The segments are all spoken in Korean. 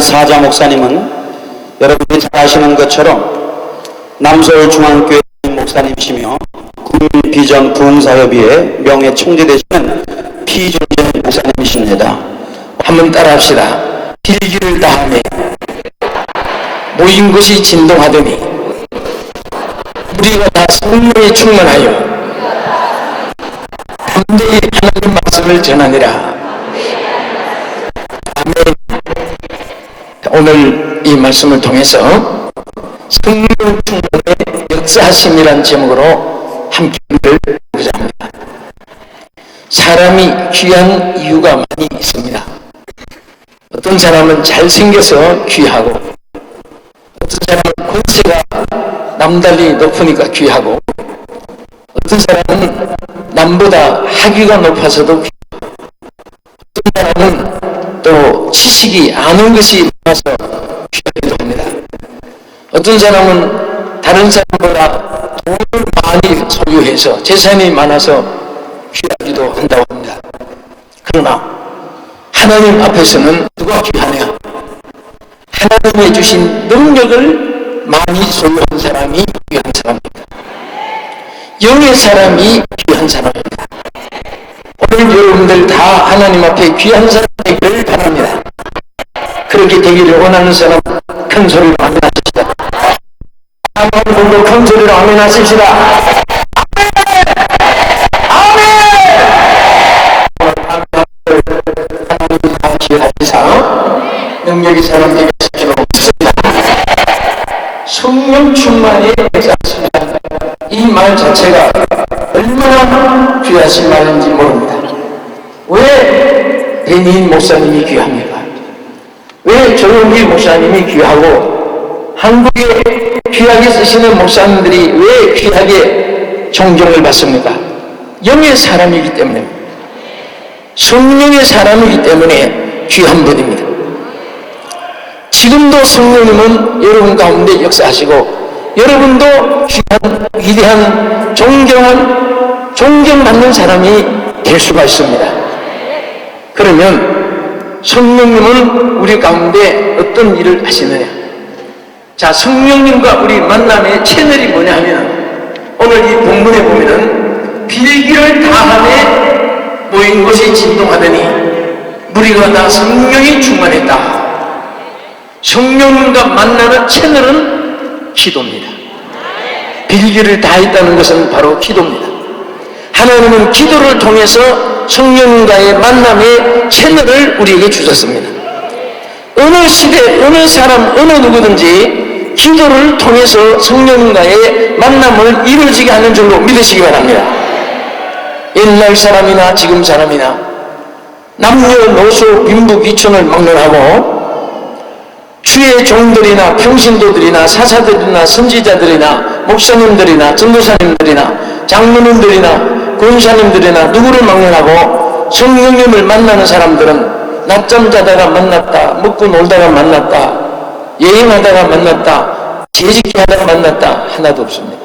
사자 목사님은 여러분이 잘 아시는 것처럼 남서울중앙교회 목사님이시며 국민비전 부흥사협의회 명예총재 되시는 피준재 목사님이십니다. 한번 따라합시다. 필기를 다하며 모인 것이 진동하더니 우리가 다 성령에 충만하여 담대히 하나님 말씀을 전하니라. 아멘. 오늘 이 말씀을 통해서 성령 충만의 역사하심이란 제목으로 함께 보고자 합니다. 사람이 귀한 이유가 많이 있습니다. 어떤 사람은 잘생겨서 귀하고, 어떤 사람은 권세가 남달리 높으니까 귀하고, 어떤 사람은 남보다 학위가 높아서도 귀하고, 어떤 사람은 또 지식이 아는 것이 많아서 귀하기도 합니다. 어떤 사람은 다른 사람보다 돈을 많이 소유해서 재산이 많아서 귀하기도 한다고 합니다. 그러나 하나님 앞에서는 누가 귀하냐? 하나님이 주신 능력을 많이 소유한 사람이 귀한 사람입니다. 영의 사람이 귀한 사람입니다. 오늘 여러분들 다 하나님 앞에 귀한 사람이 되기를 바랍니다. 그렇게 되기를 원하는 사람 큰 소리로 아멘 하십시다. 한번 큰 소리로 아멘 하십시다. 능력이 사람에게 필요 없습니다. 성령 충만이 역사하십니다. 이 말 자체가 얼마나 귀하신 말인지 모릅니다. 왜 배니인 목사님이 귀합니까? 왜 조용기 목사님이 귀하고 한국에 귀하게 쓰시는 목사님들이 왜 귀하게 존경을 받습니까? 영의 사람이기 때문에, 성령의 사람이기 때문에 귀한 분입니다. 지금도 성령님은 여러분 가운데 역사하시고 여러분도 귀한, 위대한, 존경받는 사람이 될 수가 있습니다. 그러면 성령님은 우리 가운데 어떤 일을 하시느냐? 자, 성령님과 우리 만남의 채널이 뭐냐 하면 오늘 이 본문에 보면은 빌기를 다하며 모인 것이 진동하더니 무리가 다 성령이 충만했다. 성령님과 만나는 채널은 기도입니다. 빌기를 다했다는 것은 바로 기도입니다. 하나님은 기도를 통해서 성령님과의 만남의 채널을 우리에게 주셨습니다. 어느 시대, 어느 사람, 어느 누구든지 기도를 통해서 성령님과의 만남을 이루어지게 하는 줄로 믿으시기 바랍니다. 옛날 사람이나 지금 사람이나 남녀노소 빈부귀천을 막론하고 주의 종들이나 평신도들이나 사사들이나 선지자들이나 목사님들이나 전도사님들이나 장로님들이나 권사님들이나 누구를 막론하고 성령님을 만나는 사람들은 낮잠 자다가 만났다, 먹고 놀다가 만났다, 여행하다가 만났다, 재짓기 하다가 만났다 하나도 없습니다.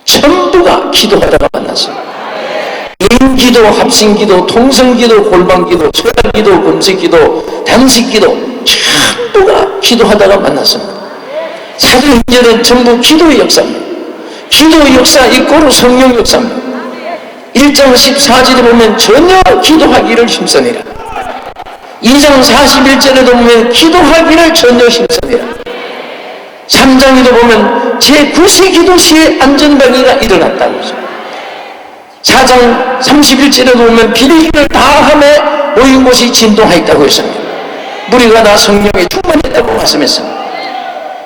전부가 기도하다가 만났습니다. 개인기도, 합심기도, 통성기도, 골방기도, 철학기도, 금식기도, 단식기도 전부가 기도하다가 만났습니다. 사도행전은 전부 기도의 역사입니다. 기도의 역사 이꼬르 성령 역사입니다. 1장 14절에 보면 전혀 기도하기를 힘쓰니라. 2장 41절에도 보면 기도하기를 전혀 힘쓰니라. 3장에도 보면 제9세 기도시에 안전병이가 일어났다고 했습니다. 4장 31절에도 보면 빌기를 다하며 모인 곳이 진동하였다고 했습니다. 무리가 다 성령에 충만했다고 말씀했습니다.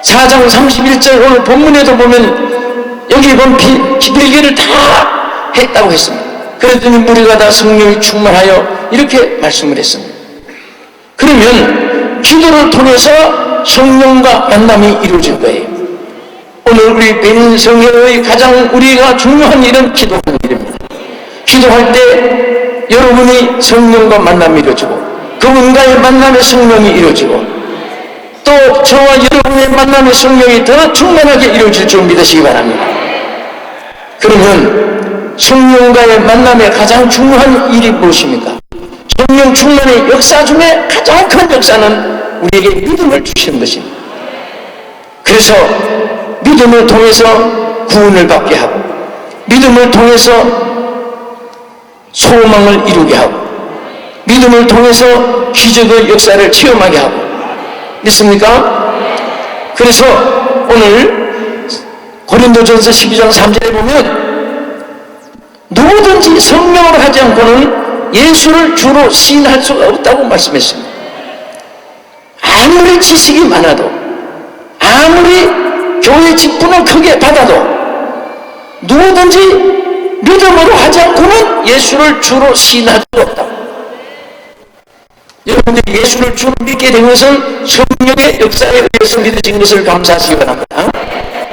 4장 31절 오늘 본문에도 보면 여기 보면 빌기를 다 했다고 했습니다. 그랬더니 무리가 다 성령에 충만하여 이렇게 말씀을 했습니다. 그러면 기도를 통해서 성령과 만남이 이루어질 거예요. 오늘 우리 배민성회의 가장 우리가 중요한 일은 기도하는 일입니다. 기도할 때 여러분이 성령과 만남이 이루어지고 그분과의 만남의 성령이 이루어지고 또 저와 여러분의 만남의 성령이 더 충만하게 이루어질 줄 믿으시기 바랍니다. 그러면 성령과의 만남의 가장 중요한 일이 무엇입니까? 성령 충만의 역사 중에 가장 큰 역사는 우리에게 믿음을 주시는 것입니다. 그래서 믿음을 통해서 구원을 받게 하고, 믿음을 통해서 소망을 이루게 하고, 믿음을 통해서 기적의 역사를 체험하게 하고, 믿습니까? 그래서 오늘 고린도전서 12장 3절에 보면 누구든지 성령으로 하지 않고는 예수를 주로 시인할 수가 없다고 말씀했습니다. 아무리 지식이 많아도, 아무리 교회 직분을 크게 받아도 누구든지 믿음으로 하지 않고는 예수를 주로 시인할 수가 없다. 여러분들이 예수를 주로 믿게 된 것은 성령의 역사에 의해서 믿어진 것을 감사하시기 바랍니다.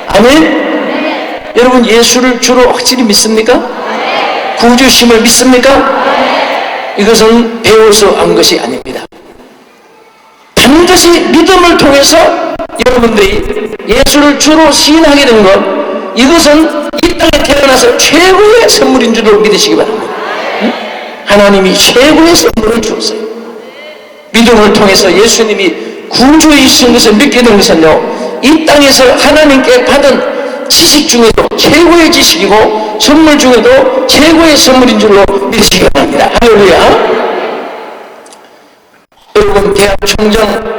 아멘? 여러분, 예수를 주로 확실히 믿습니까? 구주심을 믿습니까? 이것은 배워서 한 것이 아닙니다. 반드시 믿음을 통해서 여러분들이 예수를 주로 시인하게 된 것, 이것은 이 땅에 태어나서 최고의 선물인 줄로 믿으시기 바랍니다. 하나님이 최고의 선물을 주었어요. 믿음을 통해서 예수님이 구주이신 것을 믿게 된 것은요, 이 땅에서 하나님께 받은 지식 중에도 최고의 지식이고 선물 중에도 최고의 선물인 줄로 믿으시기 바랍니다. 할렐루야. 여러분, 대학 총장,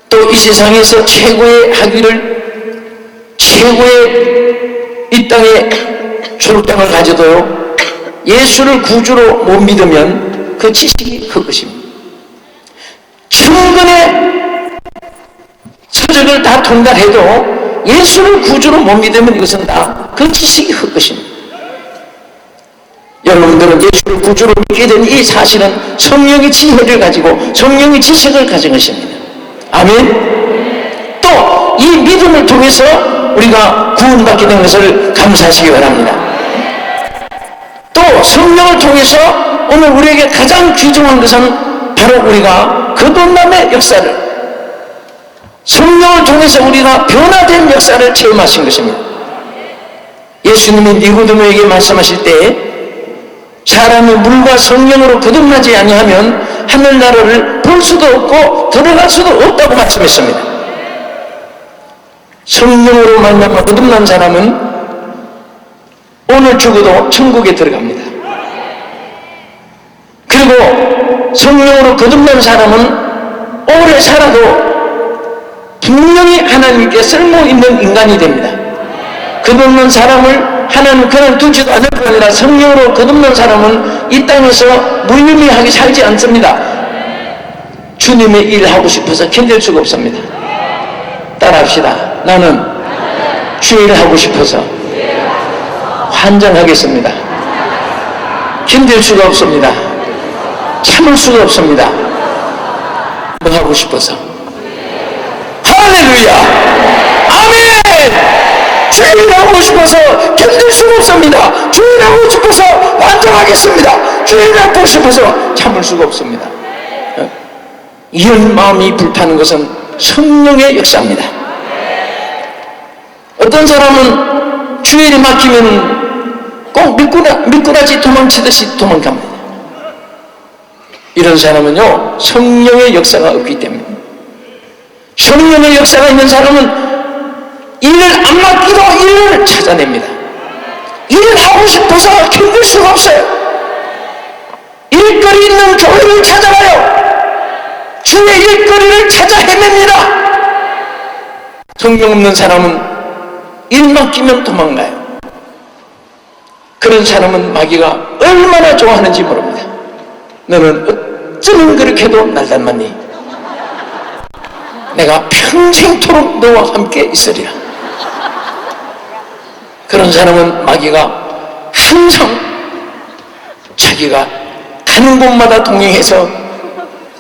또 이 세상에서 최고의 학위를, 최고의 이 땅에 졸업장을 가져도요, 예수를 구주로 못 믿으면 그 지식이 헛것입니다. 천근의 서적을 다 통달해도 예수를 구주로 못 믿으면 이것은 다 그 지식이 헛것입니다. 여러분들은 예수를 구주로 믿게 된 이 사실은 성령의 지혜를 가지고 성령의 지식을 가진 것입니다. 아멘. 또 이 믿음을 통해서 우리가 구원받게 된 것을 감사하시기 바랍니다. 또 성령을 통해서 오늘 우리에게 가장 귀중한 것은 바로 우리가 거듭남의 역사를, 성령을 통해서 우리가 변화된 역사를 체험하신 것입니다. 예수님이 니고데모에게 말씀하실 때 사람이 물과 성령으로 거듭나지 아니하면 하늘나라를 볼 수도 없고 들어갈 수도 없다고 말씀했습니다. 성령으로 만나면 거듭난 사람은 오늘 죽어도 천국에 들어갑니다. 그리고 성령으로 거듭난 사람은 오래 살아도 분명히 하나님께 쓸모있는 인간이 됩니다. 거듭난 사람을 하나님 그냥 두지도 않을 뿐 아니라 성령으로 거듭난 사람은 이 땅에서 무의미하게 살지 않습니다. 주님의 일 하고 싶어서 견딜 수가 없습니다. 따라합시다. 나는 주의 일 하고 싶어서 환장하겠습니다. 견딜 수가 없습니다. 참을 수가 없습니다. 뭐 하고 싶어서. 할렐루야. 아멘. 주의 일 하고 싶어서 견딜 수가 없습니다. 주의 일 하고 싶어서 환장하겠습니다. 주의 일 하고 싶어서 참을 수가 없습니다. 이런 마음이 불타는 것은 성령의 역사입니다. 어떤 사람은 주의 일 맡기면 꼭 미꾸라지 도망치듯이 도망갑니다. 이런 사람은요, 성령의 역사가 없기 때문에. 성령의 역사가 있는 사람은 일을 안 맡기도 일을 찾아냅니다. 일을 하고 싶어서 견딜 수가 없어요. 일거리 있는 교회를 찾아가요. 주의 일거리를 찾아 헤맵니다. 성령 없는 사람은 일 맡기면 도망가요. 그런 사람은 마귀가 얼마나 좋아하는지 모릅니다. 너는 어쩌면 그렇게 해도 날 닮았니? 내가 평생토록 너와 함께 있으리라. 그런 사람은 마귀가 항상 자기가 가는 곳마다 동행해서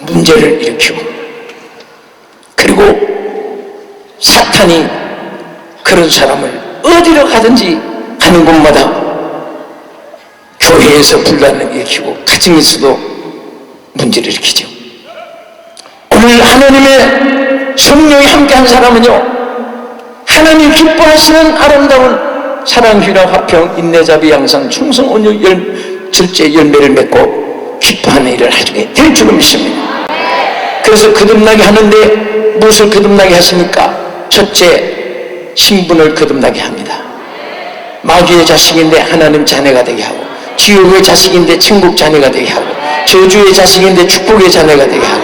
문제를 일으키고, 그리고 사탄이 그런 사람을 어디로 가든지 가는 곳마다 교회에서 분란을 일으키고 가정에서도 문제를 일으키죠. 오늘 하나님의 성령이 함께한 사람은요, 하나님 기뻐하시는 아름다운 사랑, 희락, 화평, 인내자비, 양상, 충성, 온유, 절제, 열매를 맺고 기뻐하는 일을 하게 될 줄로 믿습니다. 그래서 거듭나게 하는데 무엇을 거듭나게 하십니까? 첫째, 신분을 거듭나게 합니다. 마귀의 자식인데 하나님 자녀가 되게 하고, 지옥의 자식인데 천국 자녀가 되게 하고, 저주의 자식인데 축복의 자녀가 되게 하고,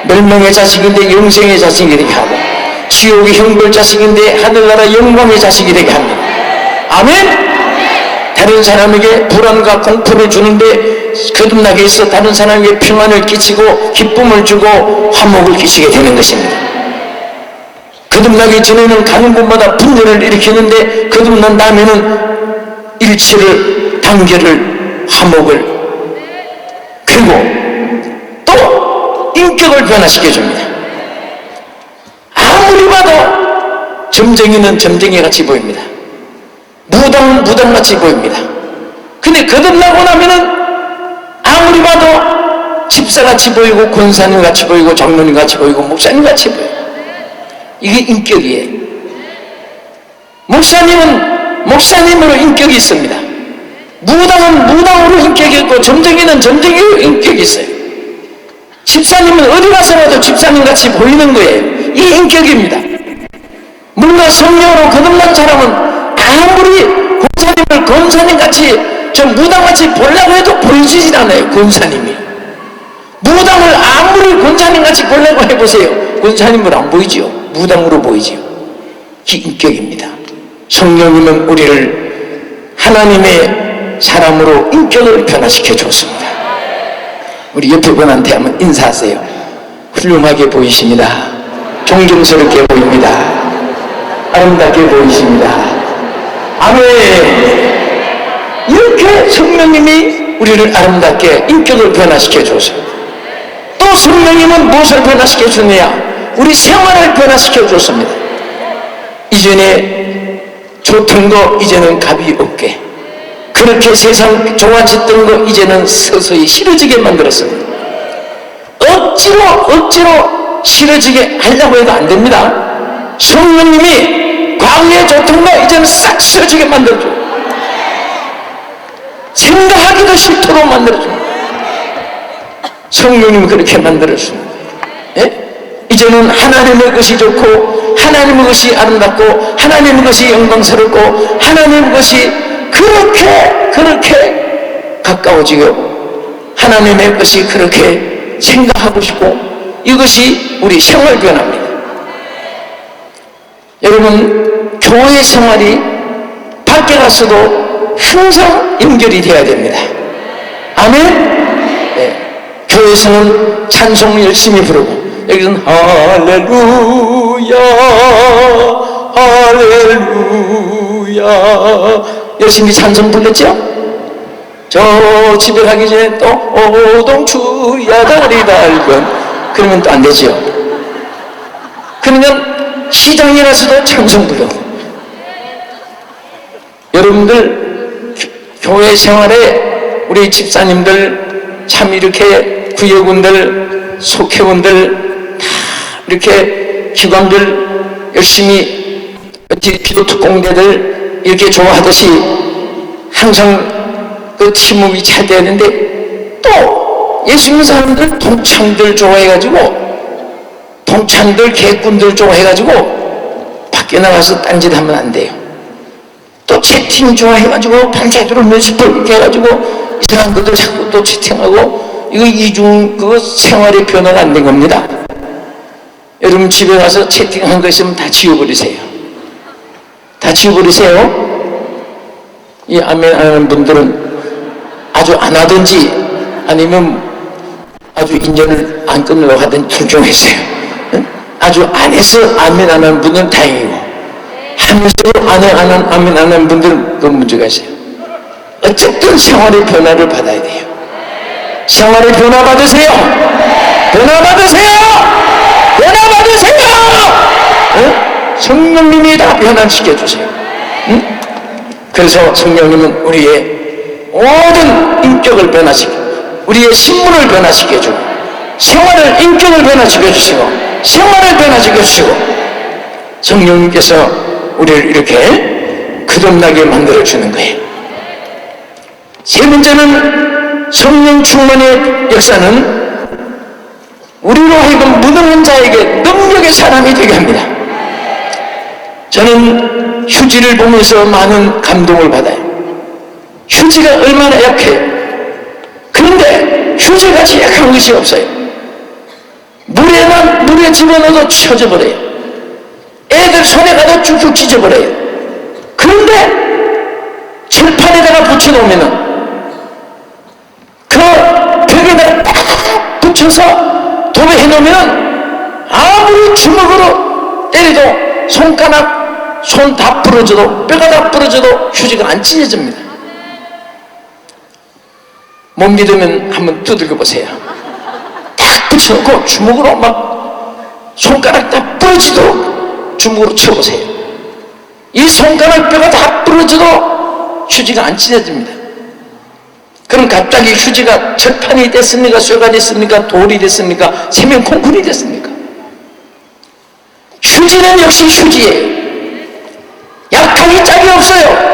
멸망의 자식인데 영생의 자식이 되게 하고, 지옥의 형벌 자식인데 하늘나라 영광의 자식이 되게 합니다. 아멘. 다른 사람에게 불안과 공포를 주는데 거듭나게 해서 다른 사람에게 평안을 끼치고 기쁨을 주고 화목을 끼치게 되는 것입니다. 거듭나기 전에는 가는 곳마다 분열을 일으키는데 거듭난 다음에는 일치를, 단결을, 화목을, 그리고 또 인격을 변화시켜줍니다. 아무리 봐도 점쟁이는 점쟁이같이 보입니다. 무당은 무당같이 보입니다. 근데 거듭나고 나면은 아무리 봐도 집사같이 보이고 권사님같이 보이고 장로님같이 보이고 목사님같이 보여요. 이게 인격이에요. 목사님은 목사님으로 인격이 있습니다. 무당은 무당으로 인격이 있고 점쟁이는 점쟁이로 인격이 있어요. 집사님은 어디 가서라도 집사님같이 보이는 거예요. 이게 인격입니다. 물론 성령으로 거듭난 사람은 아무리 권사님을 권사님같이 좀 무당같이 보려고 해도 보이지질 않아요. 권사님이 무당을 아무리 권사님같이 보려고 해보세요. 권사님으로 안 보이지요. 무당으로 보이지요. 이 인격입니다. 성령님은 우리를 하나님의 사람으로 인격을 변화시켜 줬습니다. 우리 옆에 분한테 한번 인사하세요. 훌륭하게 보이십니다. 존경스럽게 보입니다. 아름답게 보이십니다. 아멘. 이렇게 성령님이 우리를 아름답게 인격을 변화시켜 줬어요. 또 성령님은 무엇을 변화시켜 주느냐? 우리 생활을 변화시켜 줬습니다. 이전에 좋던 거 이제는 값이 없게, 그렇게 세상 좋아졌던 거 이제는 서서히 싫어지게 만들었습니다. 억지로 싫어지게 하려고 해도 안 됩니다. 성령님이 과거에 좋던 거 이제는 싹 싫어지게 만들어줘. 생각하기도 싫도록 만들어줘. 성령님이 그렇게 만들어줍니다. 예? 이제는 하나님의 것이 좋고 하나님의 것이 아름답고 하나님의 것이 영광스럽고 하나님의 것이 그렇게 가까워지고 하나님의 것이 그렇게 생각하고 싶고, 이것이 우리 생활 변화입니다. 여러분, 교회 생활이 밖에 가서도 항상 연결이 돼야 됩니다. 아멘? 네. 교회에서는 찬송 열심히 부르고, 여기서는 할렐루야 할렐루야 열심히 찬송 불렀죠? 저 집에 가기 전에 또 오동추야 다리 달건, 그러면 또 안 되죠. 그러면 시장에 가서도 찬송 부르고. 여러분들 교회 생활에 우리 집사님들 참 이렇게 구역원들 속회원들 다 이렇게 기관들 열심히 기도 특공대들 이렇게 좋아하듯이 항상 그 팀워크가 잘 돼야 되는데, 또 예수 믿는 사람들 동창들 좋아해가지고 동창들 개꾼들 좋아해가지고 밖에 나가서 딴짓 하면 안 돼요. 또 채팅 좋아해가지고 밤새도록 몇십 번 이렇게 해가지고 이상한 것들 자꾸 또 채팅하고, 이거 이중 그거 생활의 변화가 안 된 겁니다. 여러분 집에 가서 채팅한 거 있으면 다 지워버리세요. 다 지워버리세요. 이 아멘 하는 분들은 아주 안 하든지 아니면 아주 인연을 안 끊으려고 하든지 둘 중 있어요. 아주 안 해서 아멘 안 하는 분들은 다행이고, 하면서도 안 하는 아멘 안 하는 분들은 그 문제가 있어요. 어쨌든 생활의 변화를 받아야 돼요. 생활의 변화 받으세요. 변화 받으세요. 변화 받으세요. 성령님이 다 변화시켜 주세요. 그래서 성령님은 우리의 모든 인격을 변화시키고 우리의 신분을 변화시켜 주고 생활을, 인격을 변화시켜 주시고 생활을 변화시켜 주시고, 성령님께서 우리를 이렇게 거듭나게 만들어 주는 거예요. 세 번째는 성령 충만의 역사는 우리로 하여금 무능한 자에게 능력의 사람이 되게 합니다. 저는 휴지를 보면서 많은 감동을 받아요. 휴지가 얼마나 약해요. 그런데 휴지같이 약한 것이 없어요. 물에 집어넣어도 쳐져 버려요. 애들 손에 가도 쭉쭉 찢어버려요. 그런데 철판에다가 붙여놓으면은 그 벽에다가 딱 붙여서 도배해놓으면 아무리 주먹으로 때려도 손가락, 손 다 부러져도 뼈가 다 부러져도 휴지가 안 찢어집니다. 못 믿으면 한번 두들겨 보세요. 딱 붙여놓고 주먹으로 막 손가락 다 부러지도록 주먹으로 쳐보세요. 이 손가락 뼈가 다 부러져도 휴지가 안 찢어집니다. 그럼 갑자기 휴지가 철판이 됐습니까? 쇠가 됐습니까? 돌이 됐습니까? 세면 콘크리 됐습니까? 휴지는 역시 휴지예요. 약하기 짝이 없어요.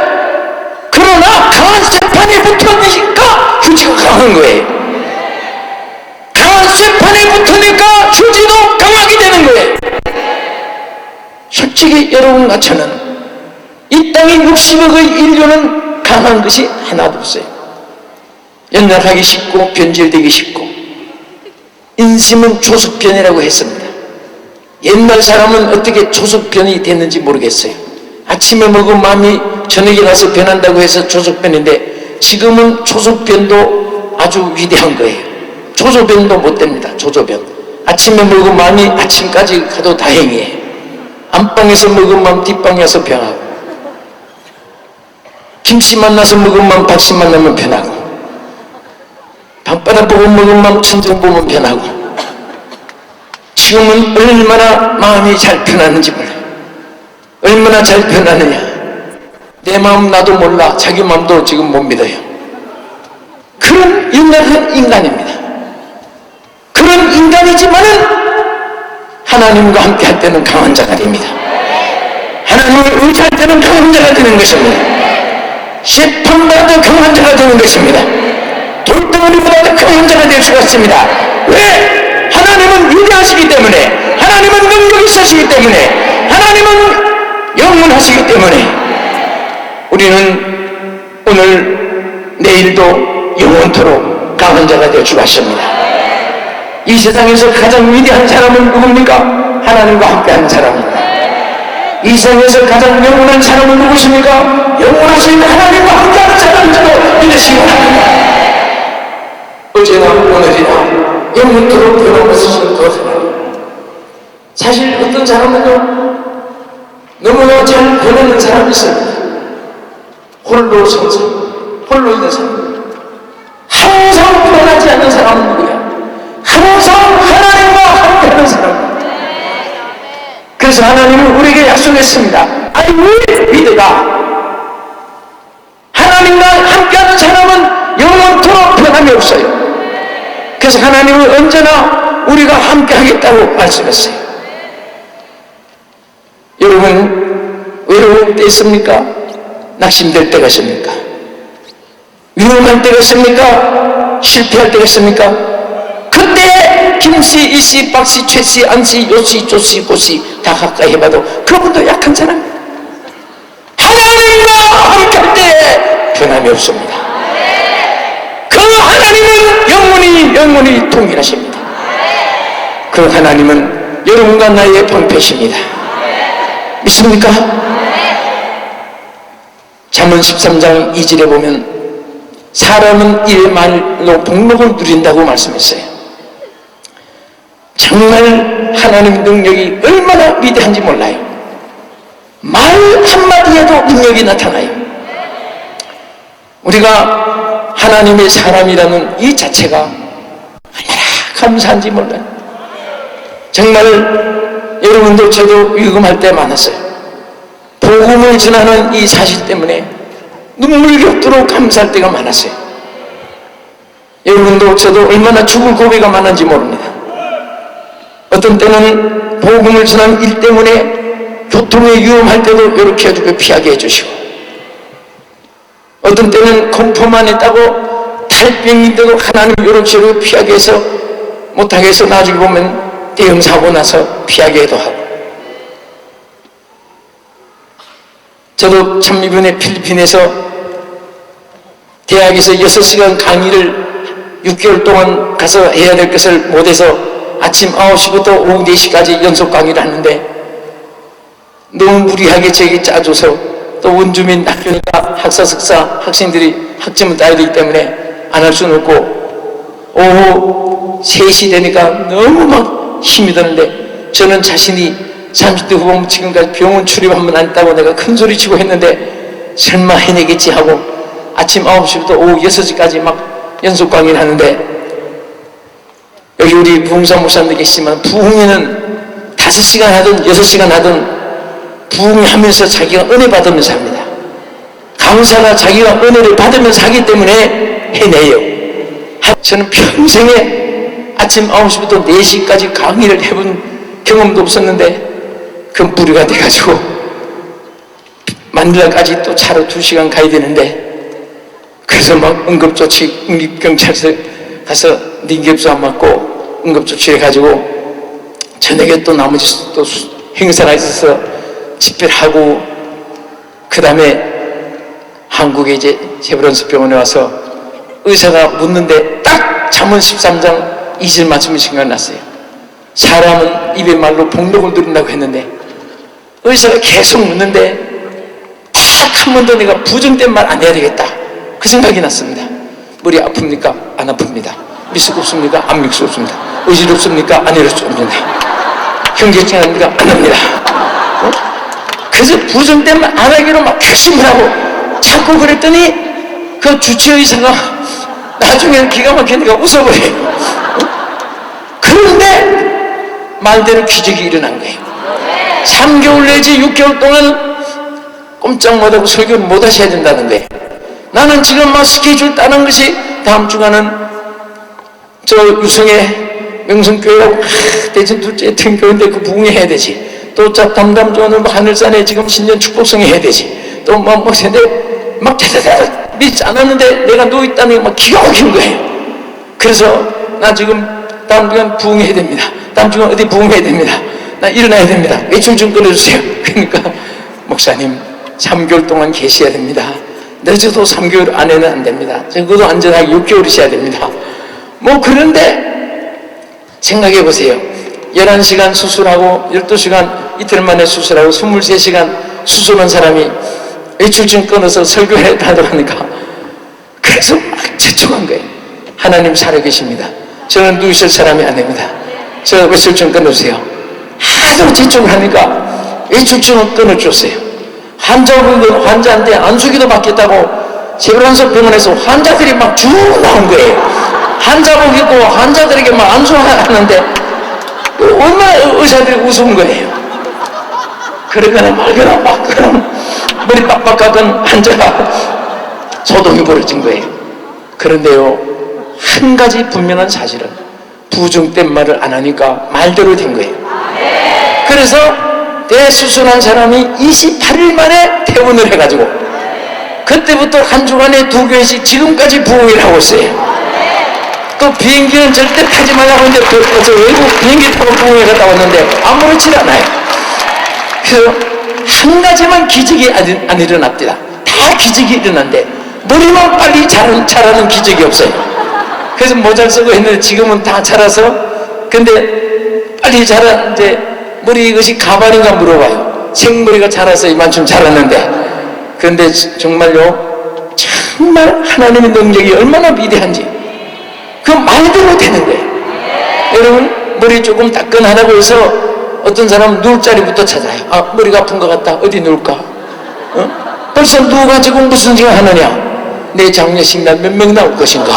그러나 강한 쇠판에 붙으니까 휴지가 강한 거예요. 강한 쇠판에 붙으니까 휴지도 강하게 되는 거예요. 솔직히 여러분과 저는 이 땅의 60억의 인류는 강한 것이 하나도 없어요. 연약하기 쉽고 변질되기 쉽고, 인심은 조석변이라고 했습니다. 옛날 사람은 어떻게 조석변이 됐는지 모르겠어요. 아침에 먹은 마음이 저녁에 가서 변한다고 해서 조석변인데, 지금은 조석변도 아주 위대한 거예요. 조조변도 못 됩니다. 조조변. 아침에 먹은 마음이 아침까지 가도 다행이에요. 안방에서 먹은 마음 뒷방에 와서 변하고, 김씨 만나서 먹은 마음 박씨 만나면 변하고, 밤바다 보고 먹은 마음 천정 보면 변하고, 지금은 얼마나 마음이 잘 변하는지 몰라요. 얼마나 잘 변하느냐. 내 마음 나도 몰라. 자기 마음도 지금 못 믿어요. 그런 연약한 인간입니다. 그런 인간이지만은 하나님과 함께 할 때는 강한 자가 됩니다. 하나님을 의지할 때는 강한 자가 되는 것입니다. 시판보다도 강한 자가 되는 것입니다. 돌덩어리보다도 강한 자가 될 수가 있습니다. 왜? 하나님은 위대하시기 때문에, 하나님은 능력이 있으시기 때문에, 하나님은 영원하시기 때문에 우리는 오늘 내일도 영원토록 강한 자가 되어 주셨습니다. 이 세상에서 가장 위대한 사람은 누굽니까? 하나님과 함께하는 사람입니다. 이 세상에서 가장 영원한 사람은 누구십니까? 영원하신 하나님과 함께하는 사람인 줄로 믿으시기 바랍니다. 어제나 오늘이나 영원토록 변함없으신 그 하나님. 사실 어떤 사람은요, 너무나 잘 변하는 사람이 있습니다. 홀로 성성, 홀로 있는 사람. 항상 변하지 않는 사람은 누구야? 항상 하나님과 함께하는 사람. 그래서 하나님은 우리에게 약속했습니다. I will be there. 하나님과 함께하는 사람은 영원토록 변함이 없어요. 그래서 하나님은 언제나 우리가 함께하겠다고 말씀했어요. 여러분, 외로울 때 있습니까? 낙심될 때가 있습니까? 위험할 때가 있습니까? 실패할 때가 있습니까? 그때 김씨, 이씨, 박씨, 최씨, 안씨, 요씨, 조씨, 고씨 다 가까이 해봐도 그분도 약한 사람입니다. 하나님과 함께할 때 변함이 없습니다. 그 하나님은 영원히 동일하십니다. 그 하나님은 여러분과 나의 방패십니다. 믿습니까? 잠언 13장 2절에 보면 사람은 이의 말로 복록을 누린다고 말씀했어요. 정말 하나님 능력이 얼마나 위대한지 몰라요. 말 한마디에도 능력이 나타나요. 우리가 하나님의 사람이라는 이 자체가 얼마나 감사한지 몰라요. 정말 여러분도 저도 위금할 때 많았어요. 복음을 전하는 이 사실 때문에 눈물 겹도록 감사할 때가 많았어요. 여러분도 저도 얼마나 죽을 고비가 많은지 모릅니다. 어떤 때는 복음을 전하는 일 때문에 교통에 위험할 때도 이렇게 해주고 피하게 해주시고, 어떤 때는 공포만 했다고 탈병인데도 하나님 이렇게 피하게 해서 못하게 해서 나중에 보면 대형 사고 나서 피하게도 하고. 저도 참 이번에 필리핀에서 대학에서 6시간 강의를 6개월 동안 가서 해야 될 것을 못해서 아침 9시부터 오후 4시까지 연속 강의를 하는데 너무 무리하게 저에게 짜줘서 또 원주민 학교니까 학사, 석사 학생들이 학점을 따야 되기 때문에 안 할 수는 없고 오후 3시 되니까 너무 막 힘이 드는데 저는 자신이 30대 후보면 지금까지 병원 출입 한 번 안 했다고 내가 큰 소리 치고 했는데 설마 해내겠지 하고 아침 9시부터 오후 6시까지 막 연속 강의를 하는데 여기 우리 부흥사 목사님들 계시지만 부흥회는 5시간 하든 6시간 하든 부흥하면서 자기가 은혜 받으면서 합니다. 강사가 자기가 은혜를 받으면서 하기 때문에 해내요. 저는 평생에 아침 9시부터 4시까지 강의를 해본 경험도 없었는데 그 무리가 돼가지고 만들라까지 또 차로 2시간 가야 되는데 그래서 막 응급조치 국립경찰서 가서 링깁수 안 맞고 응급조치를 해가지고 저녁에 또 나머지 또 행사가 있어서 집회하고 그 다음에 한국에 이제 세브란스 병원에 와서 의사가 묻는데 딱 잠언 13장 2절 말씀이 생각났어요. 사람은 입의 말로 복록을 누린다고 했는데 의사가 계속 묻는데 딱 한 번도 내가 부정된 말 안 해야 되겠다 그 생각이 났습니다. 머리 아픕니까? 안 아픕니다. 미스럽습니까? 안 미스럽습니다. 의지롭습니까? 안 의롭습니다. 형제증 합니까? 안 합니다. 그래서 부정된 말 안 하기로 막 결심을 하고 자꾸 그랬더니 그 주치의사가 나중에 기가 막히니까 웃어버려요. 그런데 말대로 기적이 일어난 거예요. 3개월 내지 6개월 동안 꼼짝 못하고 설교를 못 하셔야 된다는 거예요. 나는 지금 막 스케줄 따는 것이 다음 주간은 저 유성의 명성교회하고 대전 둘째 등교인데 그 부흥회 해야 되지. 또 담당 조원은 뭐 하늘산에 지금 신년 축복성에 해야 되지. 또 뭐 세대 막 대대대 믿지 않았는데 내가 누워있다는 게 막 기가 막힌 거예요. 그래서 나 지금 다음 주간 부흥해야 됩니다. 다음 주간 어디 부흥해야 됩니다. 나 일어나야 됩니다. 외출 좀 끊어주세요. 그러니까 목사님 3개월 동안 계셔야 됩니다. 늦어도 3개월 안에는 안 됩니다. 적어도 안전하게 6개월이셔야 됩니다. 뭐 그런데 생각해 보세요. 11시간 수술하고 12시간 이틀 만에 수술하고 23시간 수술한 사람이 외출증 끊어서 설교를 하도록 하니까 그래서 막 재촉한 거예요. 하나님 살아계십니다. 저는 누우실 사람이 안 됩니다. 저 외출증 끊어주세요. 하도 재촉을 하니까 외출증을 끊어줬어요. 환자한테 안수기도 받겠다고 세브란스 병원에서 환자들이 막 쭉 나온 거예요. 환자복 입고 환자들에게 막 안수하는데 얼마나 의사들이 우스운 거예요. 그러거나 말거나 막 그런 머리 빡빡하던 환자가 소동이 벌어진 거예요. 그런데요, 한 가지 분명한 사실은 부정된 말을 안 하니까 말대로 된 거예요. 그래서 대수술한 사람이 28일 만에 퇴원을 해가지고 그때부터 한 주간에 2교회씩 지금까지 부흥회를 하고 있어요. 또 비행기는 절대 타지 말라고 이제 저 외국 비행기 타고 부흥회 갔다 왔는데 아무렇지 않아요. 그래서 한 가지만 기적이 안 일어납니다. 다 기적이 일어난데 머리만 빨리 자라는 기적이 없어요. 그래서 모자를 쓰고 했는데 지금은 다 자라서 근데 빨리 자라 이제 머리 이것이 가발인가 물어봐요. 생머리가 자라서 이만큼 자랐는데 그런데 정말요 정말 하나님의 능력이 얼마나 위대한지 그 말대로 되는 거예요. 여러분 머리 조금 따끈하다고 해서 어떤 사람은 누울 자리부터 찾아요. 아 머리가 아픈 것 같다. 어디 누울까? 벌써 누워가지고 무슨 생각 하느냐? 내 장례식 날 몇 명 나올 것인가?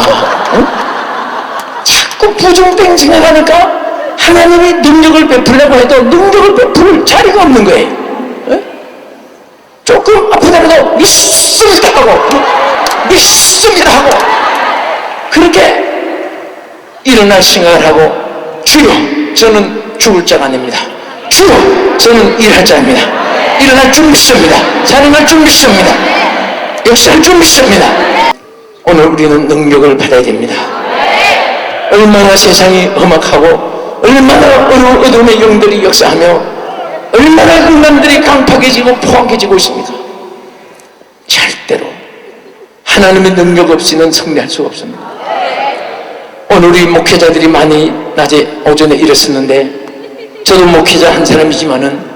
자꾸 부정된 생각하니까 하나님이 능력을 베풀려고 해도 능력을 베풀 자리가 없는 거예요. 조금 아프다고 믿습니다 하고 믿습니다 하고 그렇게 일어날 생각을 하고 주여 저는 죽을 자가 아닙니다. 주여 저는 일할 자입니다. 일어날 줄 믿습니다. 살아날 줄 믿습니다. 역사할 줄 믿습니다. 오늘 우리는 능력을 받아야 됩니다. 얼마나 세상이 험악하고 얼마나 어둠의 영들이 역사하며 얼마나 인간들이 강팍해지고 포악해지고 있습니까? 절대로 하나님의 능력 없이는 승리할 수가 없습니다. 오늘 우리 목회자들이 많이 낮에 오전에 일했었는데 저도 목회자 한 사람이지만은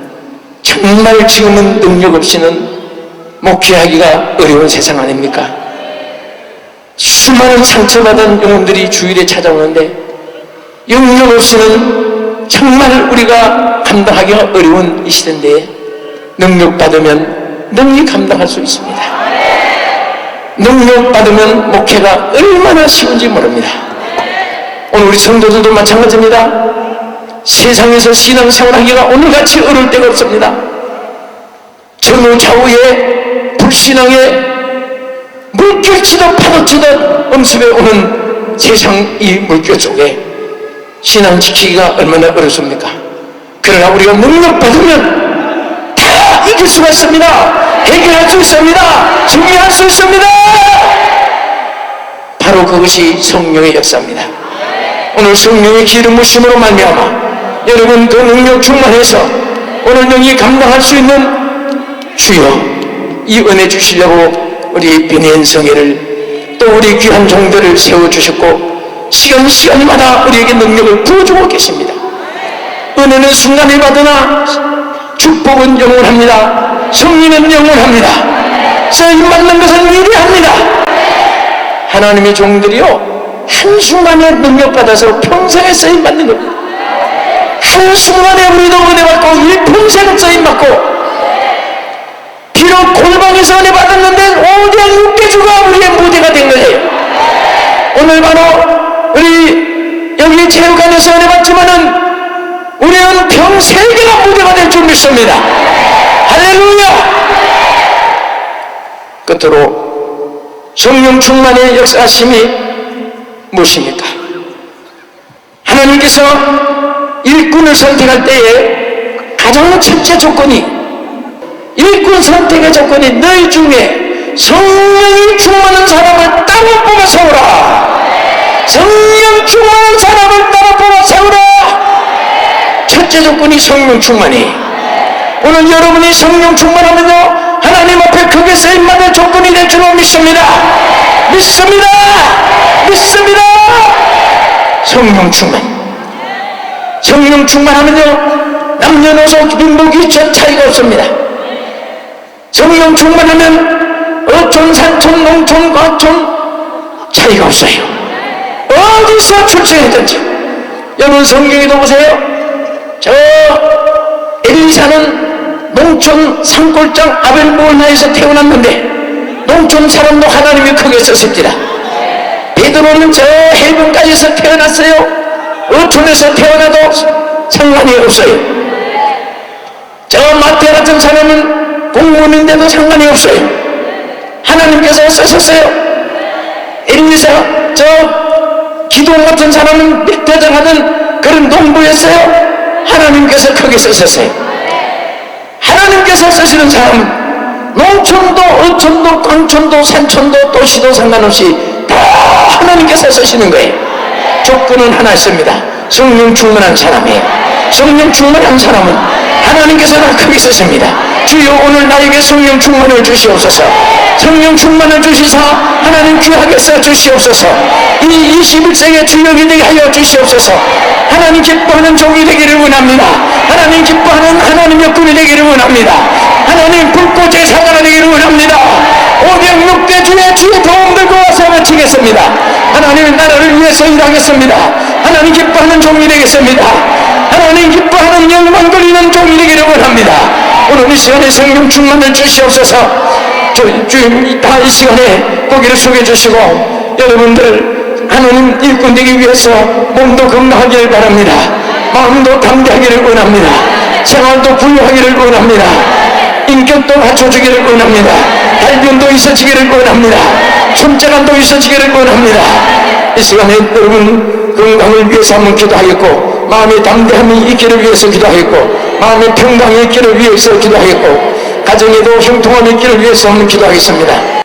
정말 지금은 능력 없이는 목회하기가 어려운 세상 아닙니까? 수많은 상처받은 영혼들이 주일에 찾아오는데 영역 없이는 정말 우리가 감당하기가 어려운 이 시대인데 능력 받으면 능히 감당할 수 있습니다. 능력 받으면 목회가 얼마나 쉬운지 모릅니다. 오늘 우리 성도들도 마찬가지입니다. 세상에서 신앙생활하기가 오늘같이 어려울 때가 없습니다. 전후좌우에 불신앙에 물결치듯 파도치듯 엄습해 오는 세상 이 물결 속에 신앙 지키기가 얼마나 어렵습니까? 그러나 우리가 능력 받으면 다 이길 수가 있습니다. 해결할 수 있습니다. 승리할 수 있습니다. 바로 그것이 성령의 역사입니다. 오늘 성령의 기름 부심으로 말미암아 여러분 그 능력 충만해서 오늘 영이 감당할 수 있는 주여 이 은혜 주시려고 우리 변희연 성회를 또 우리 귀한 종들을 세워주셨고 시간마다 우리에게 능력을 부어주고 계십니다. 은혜는 순간에 받으나 축복은 영원합니다. 승리는 영원합니다. 쓰임받는 것은 위대합니다. 하나님의 종들이요 한순간에 능력받아서 평생에 쓰임받는 겁니다. 한순간에 우리도 은혜받고 일평생 쓰임받고 비록 골방에서 은혜 받았는데 오대양 육개주가 우리의 무대가 된 거예요. 오늘 바로 우리 여기 체육관에서 은혜 받지만은 우리는 평생에가 무대가 될 줄 믿습니다. 할렐루야. 끝으로 성령 충만의 역사심이 무엇입니까? 하나님께서 일꾼을 선택할 때에 가장 첫째 조건이 일꾼 선택의 조건이 너희 중에 성령이 충만한 사람을 따로 뽑아 세우라. 성령 충만한 사람을 따로 뽑아 세우라. 첫째 조건이 성령 충만이. 오늘 여러분이 성령 충만하면요 하나님 앞에 크게 쓰임받을 조건이 될 줄로 믿습니다. 믿습니다. 믿습니다. 성령 충만. 성령 충만하면요 남녀노소 민복이 저 차이가 없습니다. 성령 충만하면 어촌 산촌 농촌 과촌 차이가 없어요. 어디서 출생했든지. 여러분 성경에도 보세요. 저 엘리사는 농촌 산골장 아벨모나에서 태어났는데 농촌 사람도 하나님이 크게 썼습니다. 베드로는 저 헬본까지서 태어났어요. 어촌에서 태어나도 상관이 없어요. 저 마태 같은 사람은 공무원인데도 상관이 없어요. 하나님께서 쓰셨어요. 엘리사 저 기도원 같은 사람은 백대장하던 그런 농부였어요. 하나님께서 크게 쓰셨어요. 하나님께서 쓰시는 사람은 농촌도 어촌도 광촌도 산촌도 도시도 상관없이 다 하나님께서 쓰시는 거예요. 조건은 하나 있습니다. 성령 충만한 사람이에요. 성령 충만한 사람은 하나님께서 다 크게 쓰십니다. 주여 오늘 나에게 성령 충만을 주시옵소서. 성령 충만을 주시사 하나님 귀하게 써 주시옵소서. 이 21세기의 주역이 되게 하여 주시옵소서. 하나님 기뻐하는 종이 되기를 원합니다. 하나님 기뻐하는 하나님의 군이 되기를 원합니다. 하나님 불꽃 제사가 되기를 원합니다. 오병 6대 주의 도움 들고 와서 외치겠습니다. 하나님의 나라를 위해서 일하겠습니다. 하나님 기뻐하는 종이 되겠습니다. 하나님 기뻐하는 영광 돌리는 종이 되기를 원합니다. 오늘 이 시간에 성령 충만을 주시옵소서. 주님 다 이 시간에 고기를 속여 주시고 여러분들 하나님 일꾼 되기 위해서 몸도 건강하기를 바랍니다. 마음도 담대하기를 원합니다. 생활도 부유하기를 원합니다. 인격도 갖춰주기를 원합니다. 달변도 있어지기를 원합니다. 손자간도 있어지기를 원합니다. 이 시간에 여러분 건강을 위해서 한번 기도하겠고 마음의 담대함이 있기를 위해서 기도하겠고 마음의 평강이 있기를 위해서 기도하겠고 가정에도 형통함이 있기를 위해서 한번 기도하겠습니다.